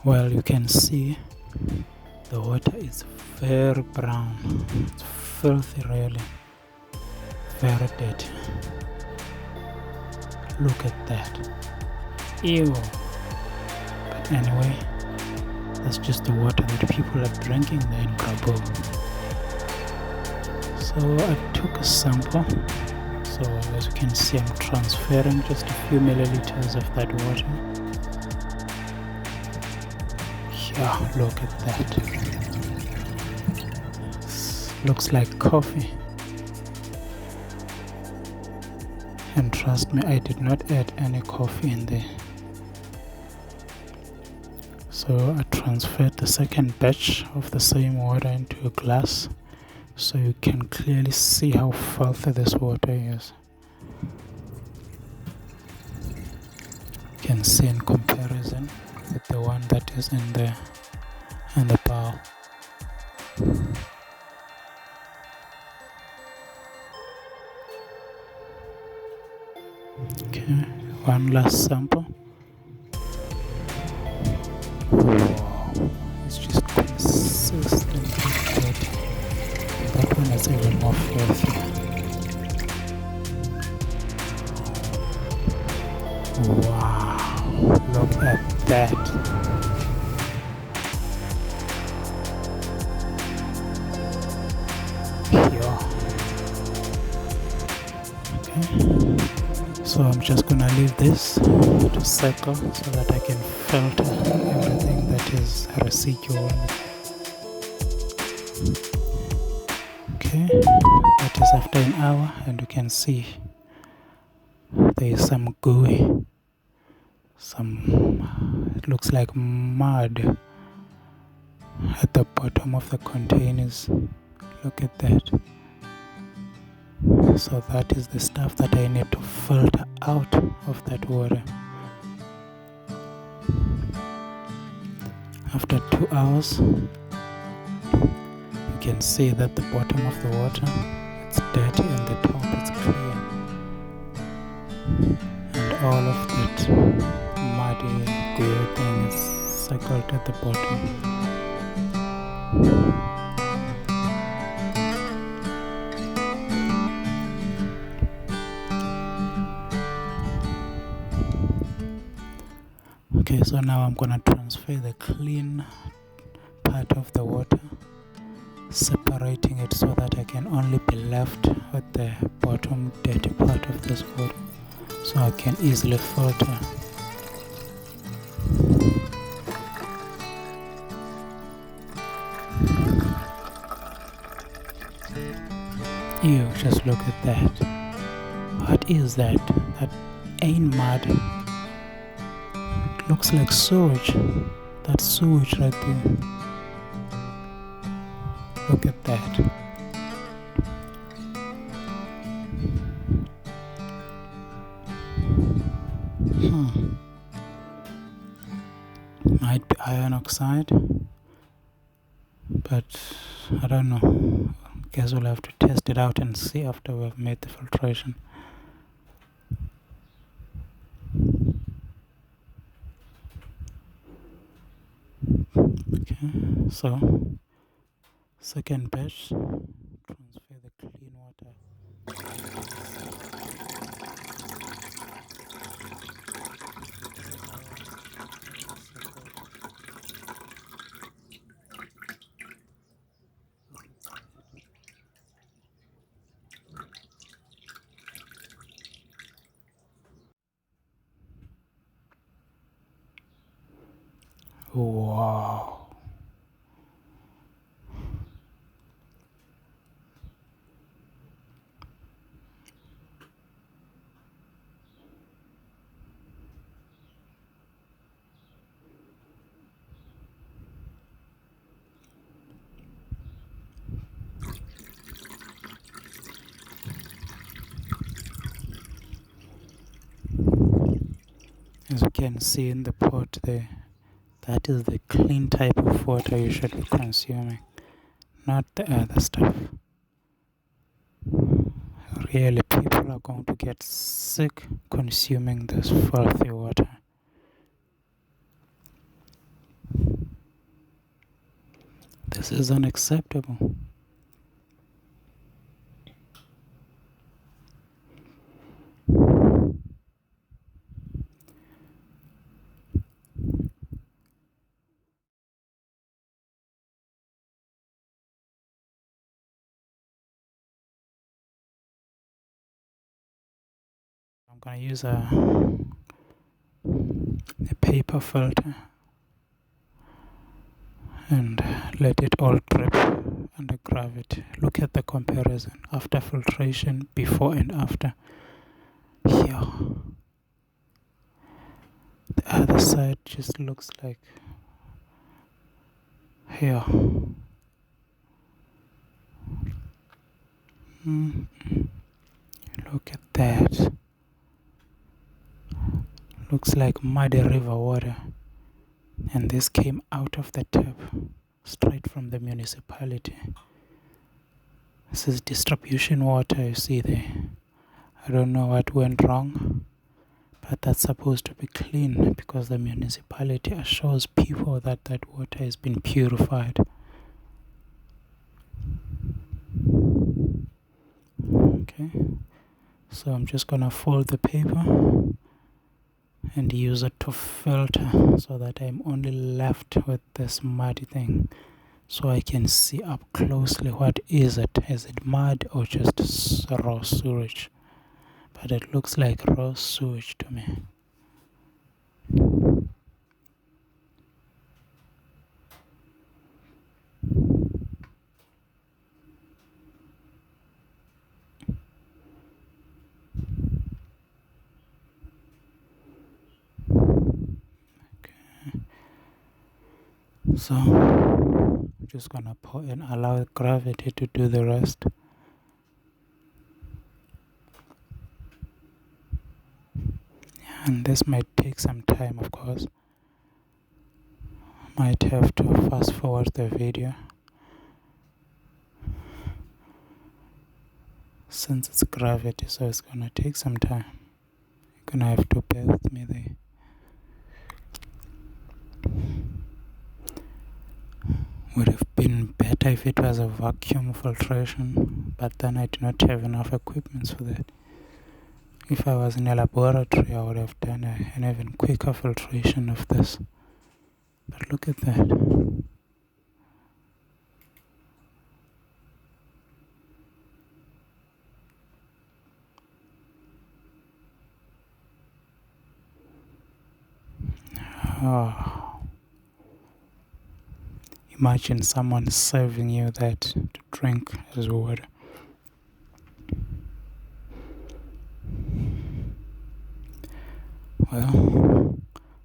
Well, you can see the water is very brown. It's filthy, really. Very dirty. Look at that. Ew. But anyway, that's just the water that people are drinking there in Grabouw. So I took a sample. So as you can see, I'm transferring just a few milliliters of that water. Yeah, look at that. Looks like coffee. And trust me, I did not add any coffee in there. So I transferred the second batch of the same water into a glass, so you can clearly see how filthy this water is. You can see in comparison with the one that is in the bowl. Okay, one last sample. Wow, it's just consistently dirty. That one is even more filthy. Wow, look at that. Yeah. Okay. So I'm just gonna leave this to cycle so that I can filter everything that is residual. Okay, that is after an hour, and you can see there is some gooey, it looks like mud at the bottom of the containers. Look at that. So that is the stuff that I need to filter out of that water. After 2 hours, you can see that the bottom of the water, it's dirty and the top it's clear. And all of that muddy, gooey thing is cycled at the bottom. Okay, so now I'm gonna transfer the clean part of the water, separating it so that I can only be left with the bottom dirty part of this water, so I can easily filter. Ew, just look at that. What is that? That ain't mud. It looks like sewage. That's sewage right there. Look at that. Might be iron oxide, but I don't know. Guess we'll have to test it out and see after we've made the filtration. Okay, so second batch, transfer the clean water. Wow. As you can see in the pot there, that is the clean type of water you should be consuming, not the other stuff. Really, people are going to get sick consuming this filthy water. This is unacceptable. I'm going to use a paper filter and let it all drip under gravity. Look at the comparison after filtration, before and after. Here, the other side just looks like here. Look at that. Looks like muddy river water, and this came out of the tap straight from the municipality. This is distribution water, you see there. I don't know what went wrong, but that's supposed to be clean because the municipality assures people that that water has been purified. Okay, so I'm just gonna fold the paper and use it to filter so that I'm only left with this muddy thing, so I can see up closely what is it. Is it mud or just raw sewage? But it looks like raw sewage to me. So I'm just gonna pour and allow gravity to do the rest. And this might take some time, of course. Might have to fast forward the video since it's gravity, so it's gonna take some time. You're gonna have to bear with me there. Would have been better if it was a vacuum filtration, but then I do not have enough equipment for that. If I was in a laboratory, I would have done an even quicker filtration of this. But look at that. Oh. Imagine someone serving you that to drink as water. Well,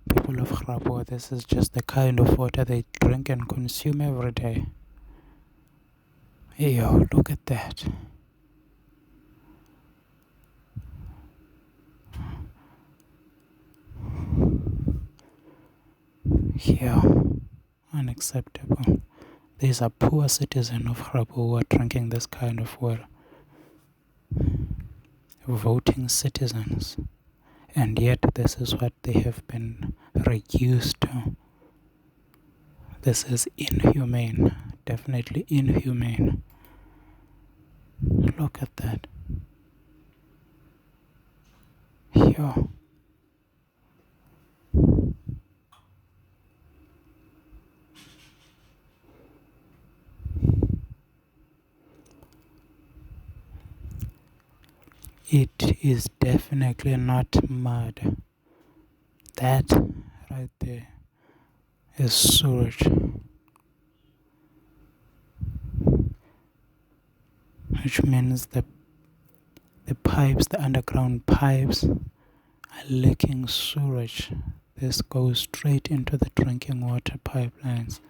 people of Grabouw, this is just the kind of water they drink and consume every day. Yo, look at that. Here, unacceptable. These are poor citizens of Grabouw who are drinking this kind of water. Voting citizens. And yet this is what they have been reduced to. This is inhumane. Definitely inhumane. Look at that. Here. It is definitely not mud. That right there is sewage. Which means the pipes, the underground pipes, are leaking sewage. This goes straight into the drinking water pipelines.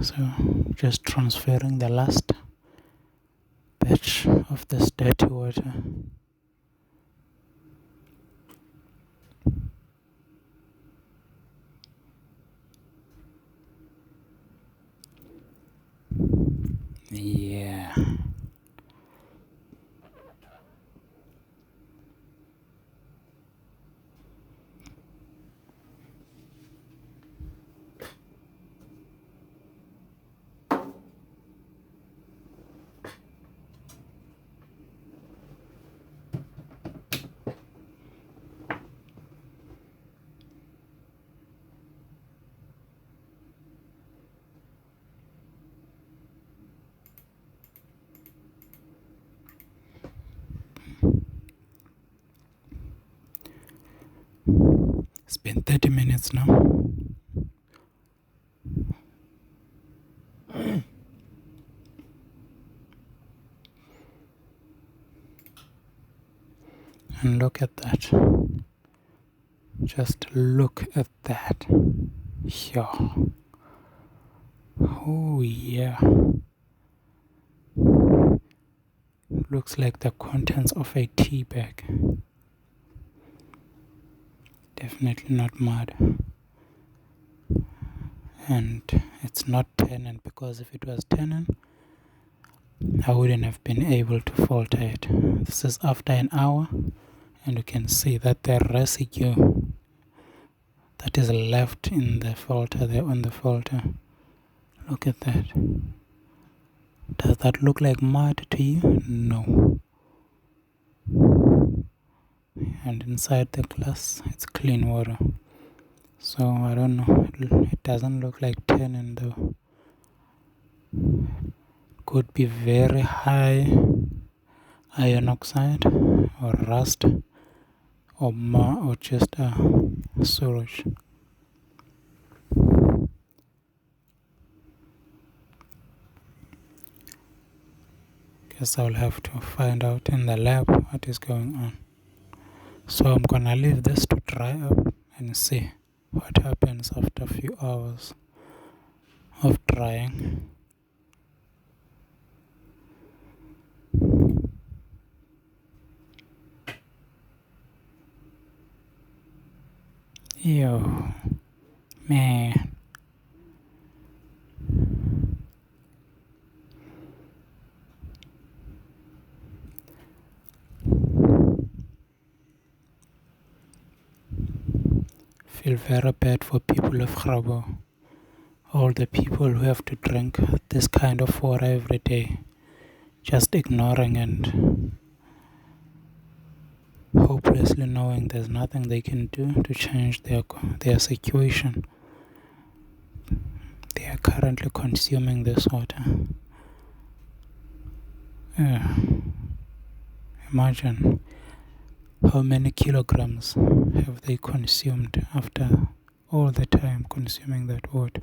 So just transferring the last batch of of this dirty water. Yeah. It's been 30 minutes now. And look at that. Just look at that. Yeah. Oh yeah. Looks like the contents of a tea bag. Definitely not mud. And it's not tannin, because if it was tannin, I wouldn't have been able to filter it. This is after an hour, and you can see that the residue that is left in the filter, there on the filter. Look at that. Does that look like mud to you? No. And inside the glass, it's clean water. So I don't know. It doesn't look like tannin though. Could be very high iron oxide or rust or just a sewage. Guess I'll have to find out in the lab what is going on. So I'm gonna leave this to dry up and see what happens after a few hours of drying. Yo, man. Feel very bad for people of Grabouw. All the people who have to drink this kind of water every day, just ignoring and hopelessly knowing there's nothing they can do to change their situation. They are currently consuming this water. Imagine how many kilograms have they consumed after all the time consuming that water.